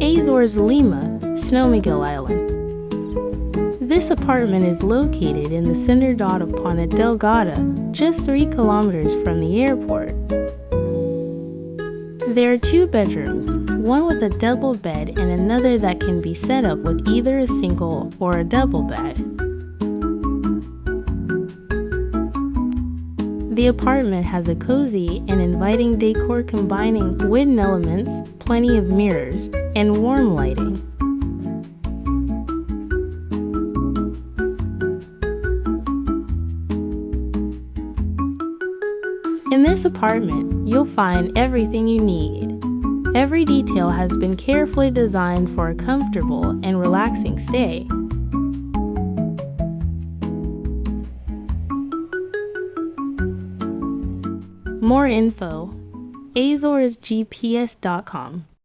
Azores Lima, Snow Miguel Island. This apartment is located in the center dot of Ponta Delgada, just 3 kilometers from the airport. There are 2 bedrooms, one with a double bed and another that can be set up with either a single or a double bed. The apartment has a cozy and inviting decor combining wooden elements, plenty of mirrors, and warm lighting. In this apartment, you'll find everything you need. Every detail has been carefully designed for a comfortable and relaxing stay. More info, azoresgps.com.